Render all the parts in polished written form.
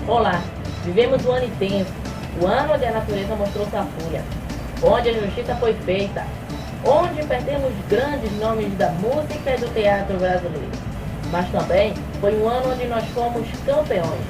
Olá, vivemos um ano intenso, o ano onde a natureza mostrou sua fúria, onde a justiça foi feita, onde perdemos grandes nomes da música e do teatro brasileiro. Mas também foi um ano onde nós fomos campeões,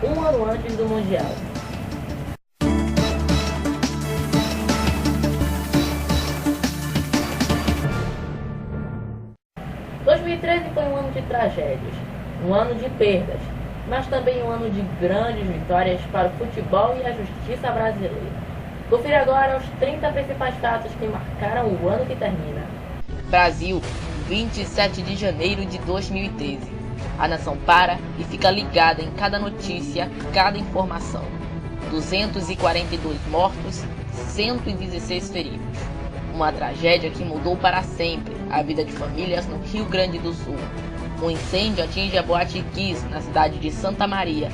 um ano antes do Mundial. 2013 foi um ano de tragédias, um ano de perdas, mas também um ano de grandes vitórias para o futebol e a justiça brasileira. Confira agora os 30 principais fatos que marcaram o ano que termina. Brasil, 27 de janeiro de 2013. A nação para e fica ligada em cada notícia, cada informação. 242 mortos, 116 feridos. Uma tragédia que mudou para sempre a vida de famílias no Rio Grande do Sul. Um incêndio atinge a Boate Kiss, na cidade de Santa Maria.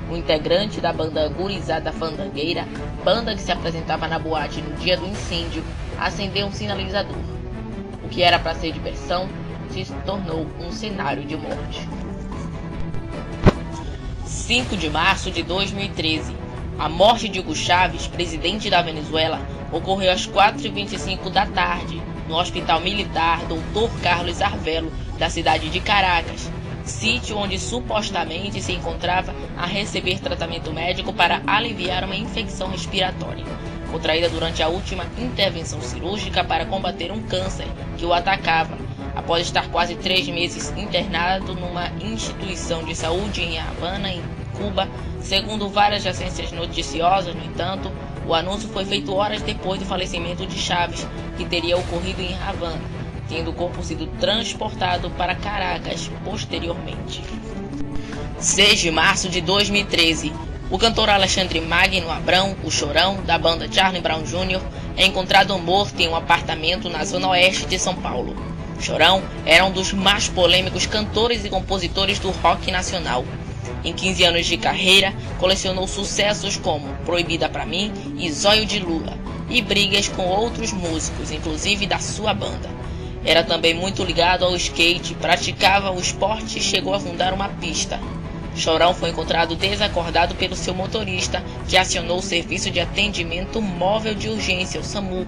Um integrante da banda Gurizada Fandangueira, banda que se apresentava na boate no dia do incêndio, acendeu um sinalizador. O que era para ser diversão se tornou um cenário de morte. 5 de março de 2013. A morte de Hugo Chávez, presidente da Venezuela, ocorreu às 4h25 da tarde, no Hospital Militar Dr. Carlos Arvelo, da cidade de Caracas, sítio onde supostamente se encontrava a receber tratamento médico para aliviar uma infecção respiratória, contraída durante a última intervenção cirúrgica para combater um câncer que o atacava, após estar quase 3 meses internado numa instituição de saúde em Havana, em Cuba. Segundo várias agências noticiosas, no entanto, o anúncio foi feito horas depois do falecimento de Chávez, que teria ocorrido em Havana, tendo o corpo sido transportado para Caracas posteriormente. 6 de março de 2013. O cantor Alexandre Magno Abrão, o Chorão, da banda Charlie Brown Jr., é encontrado morto em um apartamento na zona oeste de São Paulo. Chorão era um dos mais polêmicos cantores e compositores do rock nacional. Em 15 anos de carreira, colecionou sucessos como Proibida Pra Mim e Zóio de Lula, e brigas com outros músicos, inclusive da sua banda. Era também muito ligado ao skate, praticava o esporte e chegou a fundar uma pista. Chorão foi encontrado desacordado pelo seu motorista, que acionou o Serviço de Atendimento Móvel de Urgência, o SAMU.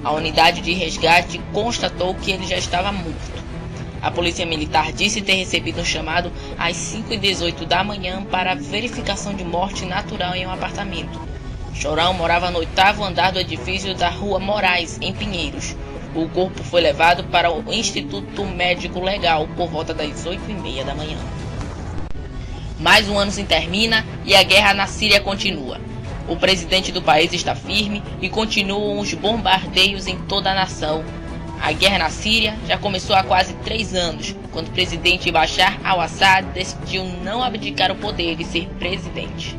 A unidade de resgate constatou que ele já estava morto. A polícia militar disse ter recebido um chamado às 5h18 da manhã para verificação de morte natural em um apartamento. Chorão morava no 8º andar do edifício da Rua Moraes, em Pinheiros. O corpo foi levado para o Instituto Médico Legal por volta das 8h30 da manhã. Mais um ano se termina e a guerra na Síria continua. O presidente do país está firme e continuam os bombardeios em toda a nação. A guerra na Síria já começou há quase 3 anos, quando o presidente Bashar al-Assad decidiu não abdicar o poder de ser presidente.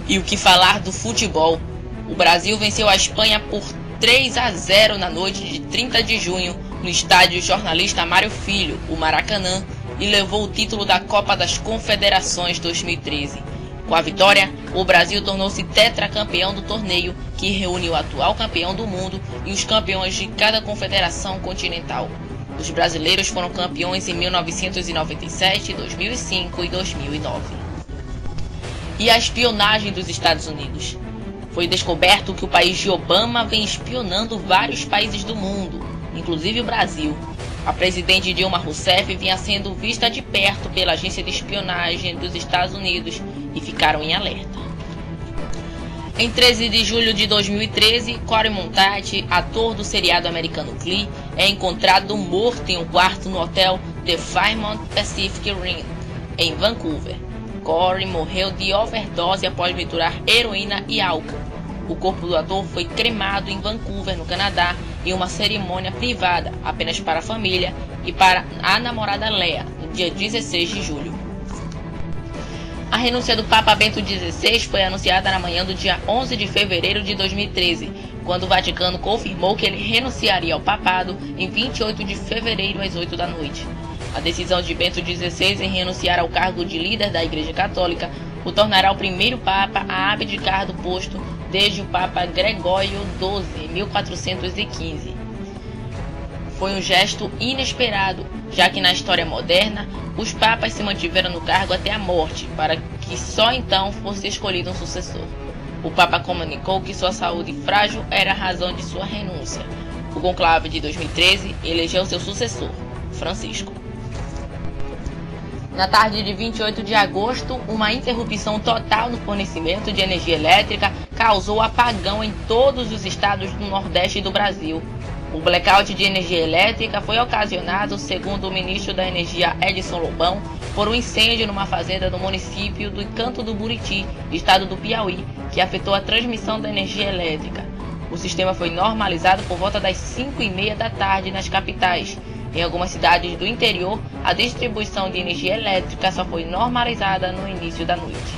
E o que falar do futebol? O Brasil venceu a Espanha por 3-0 na noite de 30 de junho, no estádio Jornalista Mário Filho, o Maracanã, e levou o título da Copa das Confederações 2013. Com a vitória, o Brasil tornou-se tetracampeão do torneio, que reúne o atual campeão do mundo e os campeões de cada confederação continental. Os brasileiros foram campeões em 1997, 2005 e 2009. E a espionagem dos Estados Unidos? Foi descoberto que o país de Obama vem espionando vários países do mundo, inclusive o Brasil. A presidente Dilma Rousseff vinha sendo vista de perto pela agência de espionagem dos Estados Unidos e ficaram em alerta. Em 13 de julho de 2013, Corey Monteith, ator do seriado americano Glee, é encontrado morto em um quarto no hotel The Fairmont Pacific Inn, em Vancouver. Corey morreu de overdose após misturar heroína e álcool. O corpo do ator foi cremado em Vancouver, no Canadá, em uma cerimônia privada apenas para a família e para a namorada Lea, no dia 16 de julho. A renúncia do Papa Bento XVI foi anunciada na manhã do dia 11 de fevereiro de 2013, quando o Vaticano confirmou que ele renunciaria ao papado em 28 de fevereiro às 8 da noite. A decisão de Bento XVI em renunciar ao cargo de líder da Igreja Católica o tornará o primeiro Papa a abdicar do posto desde o Papa Gregório XII, em 1415. Foi um gesto inesperado, já que na história moderna, os papas se mantiveram no cargo até a morte, para que só então fosse escolhido um sucessor. O Papa comunicou que sua saúde frágil era a razão de sua renúncia. O conclave de 2013 elegeu seu sucessor, Francisco. Na tarde de 28 de agosto, uma interrupção total no fornecimento de energia elétrica causou apagão em todos os estados do Nordeste do Brasil. O blackout de energia elétrica foi ocasionado, segundo o ministro da Energia Edson Lobão, por um incêndio numa fazenda do município do Canto do Buriti, estado do Piauí, que afetou a transmissão da energia elétrica. O sistema foi normalizado por volta das 5h30 da tarde nas capitais. Em algumas cidades do interior, a distribuição de energia elétrica só foi normalizada no início da noite.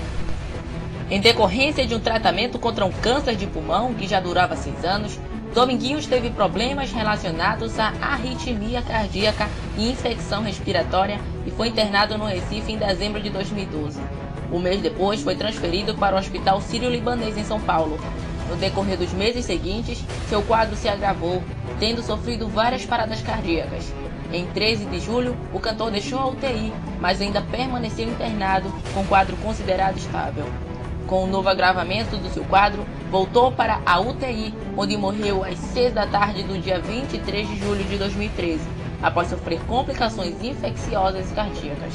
Em decorrência de um tratamento contra um câncer de pulmão que já durava 6 anos, Dominguinhos teve problemas relacionados à arritmia cardíaca e infecção respiratória e foi internado no Recife em dezembro de 2012. Um mês depois, foi transferido para o Hospital Sírio-Libanês em São Paulo. No decorrer dos meses seguintes, seu quadro se agravou, tendo sofrido várias paradas cardíacas. Em 13 de julho, o cantor deixou a UTI, mas ainda permaneceu internado com quadro considerado estável. Com o novo agravamento do seu quadro, voltou para a UTI, onde morreu às 6 da tarde do dia 23 de julho de 2013, após sofrer complicações infecciosas cardíacas.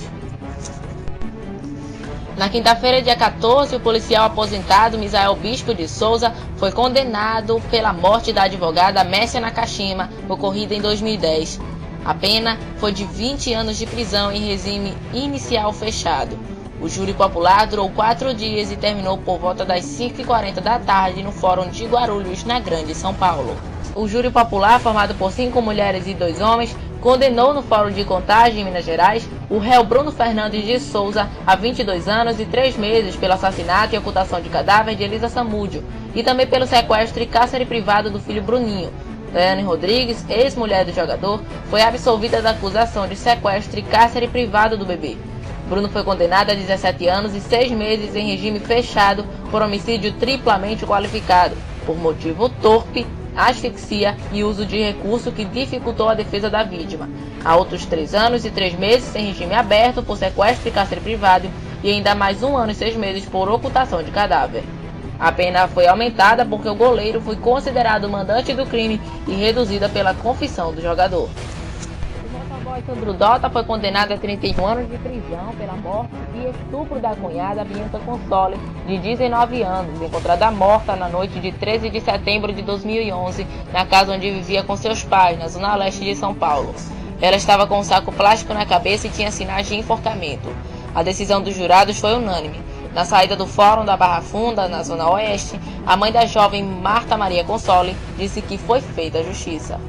Na quinta-feira, dia 14, o policial aposentado Misael Bispo de Souza foi condenado pela morte da advogada Messia Nakashima, ocorrida em 2010. A pena foi de 20 anos de prisão em regime inicial fechado. O júri popular durou 4 dias e terminou por volta das 5h40 da tarde no Fórum de Guarulhos, na Grande São Paulo. O júri popular, formado por 5 mulheres e 2 homens, condenou no Fórum de Contagem, em Minas Gerais, o réu Bruno Fernandes de Souza a 22 anos e 3 meses pelo assassinato e ocultação de cadáver de Elisa Samúdio e também pelo sequestro e cárcere privado do filho Bruninho. Daiane Rodrigues, ex-mulher do jogador, foi absolvida da acusação de sequestro e cárcere privado do bebê. Bruno foi condenado a 17 anos e 6 meses em regime fechado por homicídio triplamente qualificado, por motivo torpe, asfixia e uso de recurso que dificultou a defesa da vítima. Há outros 3 anos e 3 meses em regime aberto por sequestro e cárcere privado e ainda mais 1 ano e 6 meses por ocultação de cadáver. A pena foi aumentada porque o goleiro foi considerado mandante do crime e reduzida pela confissão do jogador. O motoboy Sandro Dota foi condenado a 31 anos de prisão pela morte e estupro da cunhada Bianca Console, de 19 anos, encontrada morta na noite de 13 de setembro de 2011, na casa onde vivia com seus pais, na zona leste de São Paulo. Ela estava com um saco plástico na cabeça e tinha sinais de enforcamento. A decisão dos jurados foi unânime. Na saída do Fórum da Barra Funda, na Zona Oeste, a mãe da jovem Marta Maria Console disse que foi feita a justiça.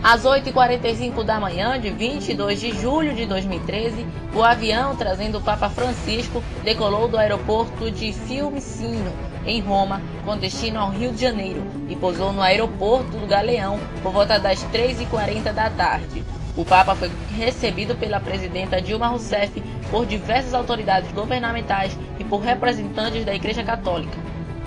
Às 8h45 da manhã de 22 de julho de 2013, o avião trazendo o Papa Francisco decolou do aeroporto de Fiumicino, em Roma, com destino ao Rio de Janeiro, e pousou no aeroporto do Galeão por volta das 3h40 da tarde. O Papa foi recebido pela presidenta Dilma Rousseff, por diversas autoridades governamentais e por representantes da Igreja Católica.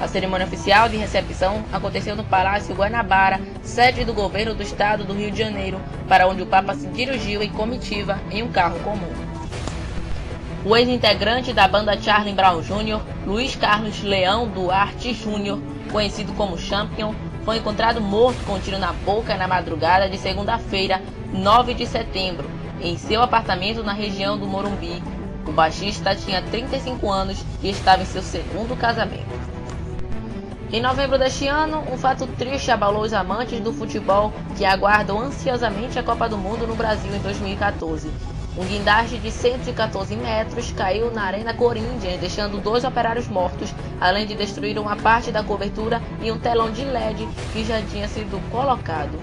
A cerimônia oficial de recepção aconteceu no Palácio Guanabara, sede do governo do estado do Rio de Janeiro, para onde o Papa se dirigiu em comitiva em um carro comum. O ex-integrante da banda Charlie Brown Jr., Luiz Carlos Leão Duarte Jr., conhecido como Champion, foi encontrado morto com um tiro na boca na madrugada de segunda-feira, 9 de setembro, em seu apartamento na região do Morumbi. O baixista tinha 35 anos e estava em seu 2º casamento. Em novembro deste ano, um fato triste abalou os amantes do futebol que aguardam ansiosamente a Copa do Mundo no Brasil em 2014. Um guindaste de 114 metros caiu na Arena Corinthians, deixando 2 operários mortos, além de destruir uma parte da cobertura e um telão de LED que já tinha sido colocado.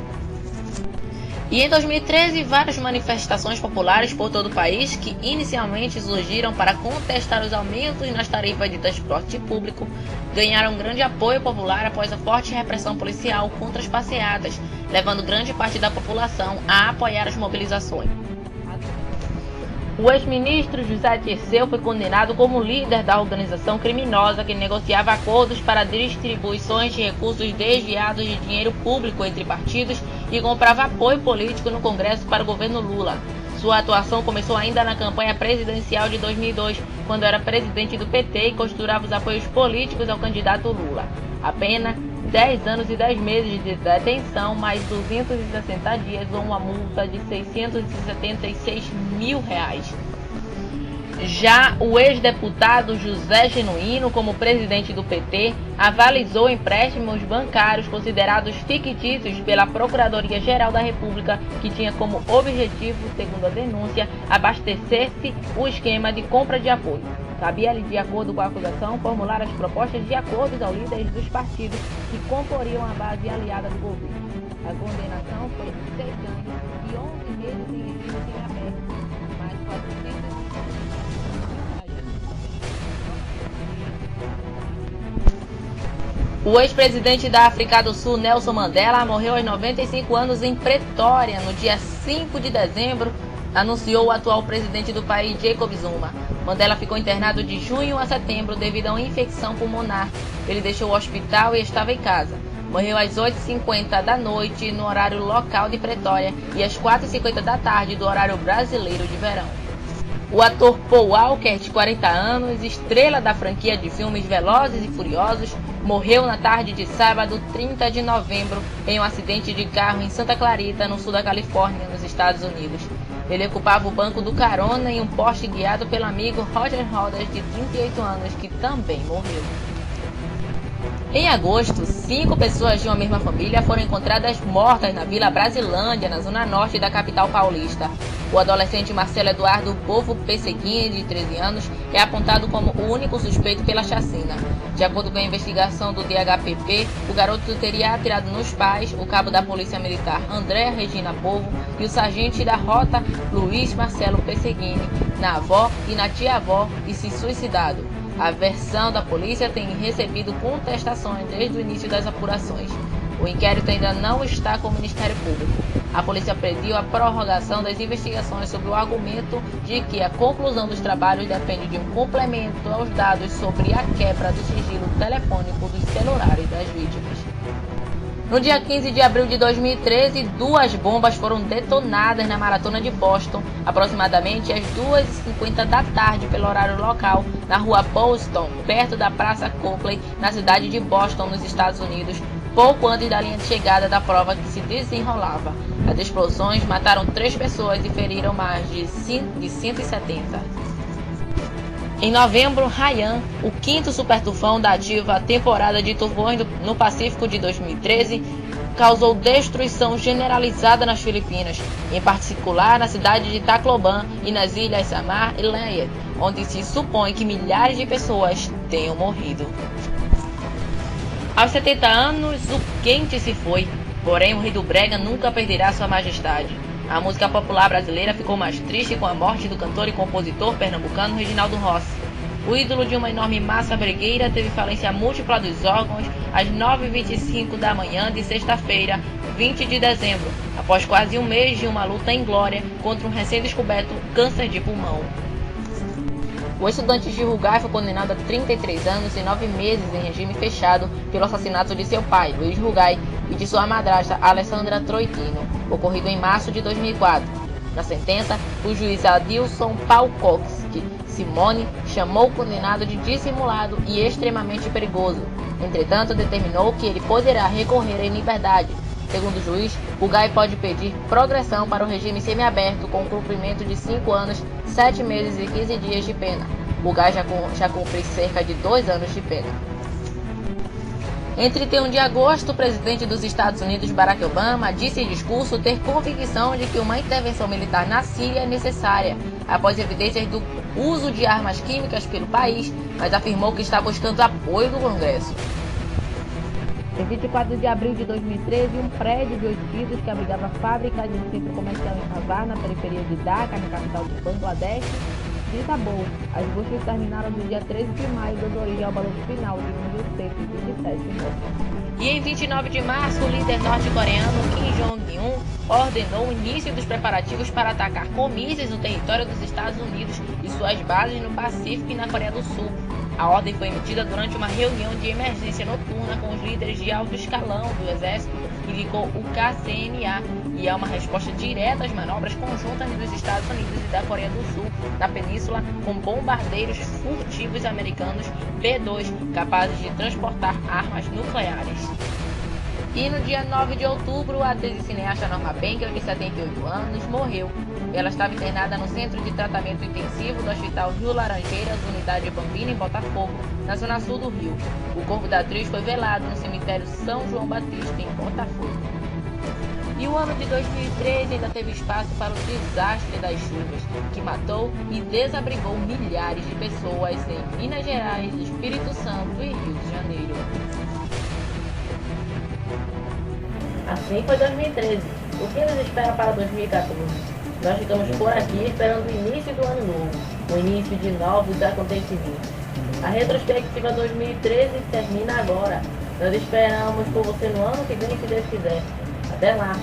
E em 2013, várias manifestações populares por todo o país, que inicialmente surgiram para contestar os aumentos nas tarifas de transporte público, ganharam grande apoio popular após a forte repressão policial contra as passeatas, levando grande parte da população a apoiar as mobilizações. O ex-ministro José Dirceu foi condenado como líder da organização criminosa que negociava acordos para distribuições de recursos desviados de dinheiro público entre partidos e comprava apoio político no Congresso para o governo Lula. Sua atuação começou ainda na campanha presidencial de 2002, quando era presidente do PT e costurava os apoios políticos ao candidato Lula. A pena, 10 anos e 10 meses de detenção, mais 260 dias ou uma multa de R$676 mil. Já o ex-deputado José Genuíno, como presidente do PT, avalizou empréstimos bancários considerados fictícios pela Procuradoria-Geral da República, que tinha como objetivo, segundo a denúncia, abastecer-se o esquema de compra de apoio. Cabia-lhe, de acordo com a acusação, formular as propostas de acordos aos líderes dos partidos que comporiam a base aliada do governo. A condenação foi de 6 anos e 11 meses em regime semiaberto, mais 400. O ex-presidente da África do Sul, Nelson Mandela, morreu aos 95 anos em Pretória, no dia 5 de dezembro, anunciou o atual presidente do país, Jacob Zuma. Mandela ficou internado de junho a setembro devido a uma infecção pulmonar. Ele deixou o hospital e estava em casa. Morreu às 8h50 da noite, no horário local de Pretória, e às 4h50 da tarde, do horário brasileiro de verão. O ator Paul Walker, de 40 anos, estrela da franquia de filmes Velozes e Furiosos, morreu na tarde de sábado, 30 de novembro, em um acidente de carro em Santa Clarita, no sul da Califórnia, nos Estados Unidos. Ele ocupava o banco do carona em um Porsche guiado pelo amigo Roger Rodas, de 38 anos, que também morreu. Em agosto, 5 pessoas de uma mesma família foram encontradas mortas na Vila Brasilândia, na zona norte da capital paulista. O adolescente Marcelo Eduardo Povo Pesseguini, de 13 anos, é apontado como o único suspeito pela chacina. De acordo com a investigação do DHPP, o garoto teria atirado nos pais, o cabo da Polícia Militar Andréa Regina Povo e o sargento da Rota Luiz Marcelo Pesseguini, na avó e na tia-avó, e se suicidado. A versão da polícia tem recebido contestações desde o início das apurações. O inquérito ainda não está com o Ministério Público. A polícia pediu a prorrogação das investigações sob o argumento de que a conclusão dos trabalhos depende de um complemento aos dados sobre a quebra do sigilo telefônico dos celulares das vítimas. No dia 15 de abril de 2013, 2 bombas foram detonadas na maratona de Boston, aproximadamente às 2h50 da tarde pelo horário local, na rua Boston, perto da Praça Copley, na cidade de Boston, nos Estados Unidos, pouco antes da linha de chegada da prova que se desenrolava. As explosões mataram 3 pessoas e feriram mais de 170. Em novembro, Haiyan, o 5º supertufão da ativa temporada de tufões no Pacífico de 2013, causou destruição generalizada nas Filipinas, em particular na cidade de Tacloban e nas ilhas Samar e Lanai, onde se supõe que milhares de pessoas tenham morrido. Aos 70 anos, o quente se foi, porém o rei do brega nunca perderá sua majestade. A música popular brasileira ficou mais triste com a morte do cantor e compositor pernambucano Reginaldo Rossi. O ídolo de uma enorme massa bregueira teve falência múltipla dos órgãos às 9h25 da manhã de sexta-feira, 20 de dezembro, após quase um mês de uma luta em glória contra um recém-descoberto câncer de pulmão. O estudante Gil Rugai foi condenado a 33 anos e 9 meses em regime fechado pelo assassinato de seu pai, Luiz Rugai, e de sua madrasta, Alessandra Troitino, ocorrido em março de 2004. Na sentença, o juiz Adilson Palkowski Simone chamou o condenado de dissimulado e extremamente perigoso. Entretanto, determinou que ele poderá recorrer em liberdade. Segundo o juiz, Rugai pode pedir progressão para o regime semiaberto com cumprimento de 5 anos, 7 meses e 15 dias de pena. Rugai já cumpre cerca de 2 anos de pena. Em 31 de agosto, o presidente dos Estados Unidos, Barack Obama, disse em discurso ter convicção de que uma intervenção militar na Síria é necessária, após evidências do uso de armas químicas pelo país, mas afirmou que está buscando apoio do Congresso. Em 24 de abril de 2013, um prédio de 8 pisos que abrigava fábricas de um centro comercial em Hazar, na periferia de Dhaka, na capital do Bangladesh, desabou. As buscas terminaram no dia 13 de maio, dando origem ao balanço final de 1.127 mortos. E em 29 de março, o líder norte-coreano Kim Jong-un ordenou o início dos preparativos para atacar com mísseis o território dos Estados Unidos e suas bases no Pacífico e na Coreia do Sul. A ordem foi emitida durante uma reunião de emergência noturna com os líderes de alto escalão do Exército, indicou o KCNA, e é uma resposta direta às manobras conjuntas dos Estados Unidos e da Coreia do Sul na península, com bombardeiros furtivos americanos B-2 capazes de transportar armas nucleares. E no dia 9 de outubro, a atriz e cineasta Norma Baker, de 78 anos, morreu. Ela estava internada no Centro de Tratamento Intensivo do Hospital Rio Laranjeiras, unidade Bambina, em Botafogo, na zona sul do Rio. O corpo da atriz foi velado no cemitério São João Batista, em Botafogo. E o ano de 2013 ainda teve espaço para o desastre das chuvas, que matou e desabrigou milhares de pessoas em Minas Gerais, Espírito Santo e Rio de Janeiro. Assim foi 2013. O que nos espera para 2014? Nós ficamos por aqui esperando o início do ano novo, o início de novos acontecimentos. A retrospectiva 2013 termina agora. Nós esperamos por você no ano que vem, se Deus quiser. Até lá!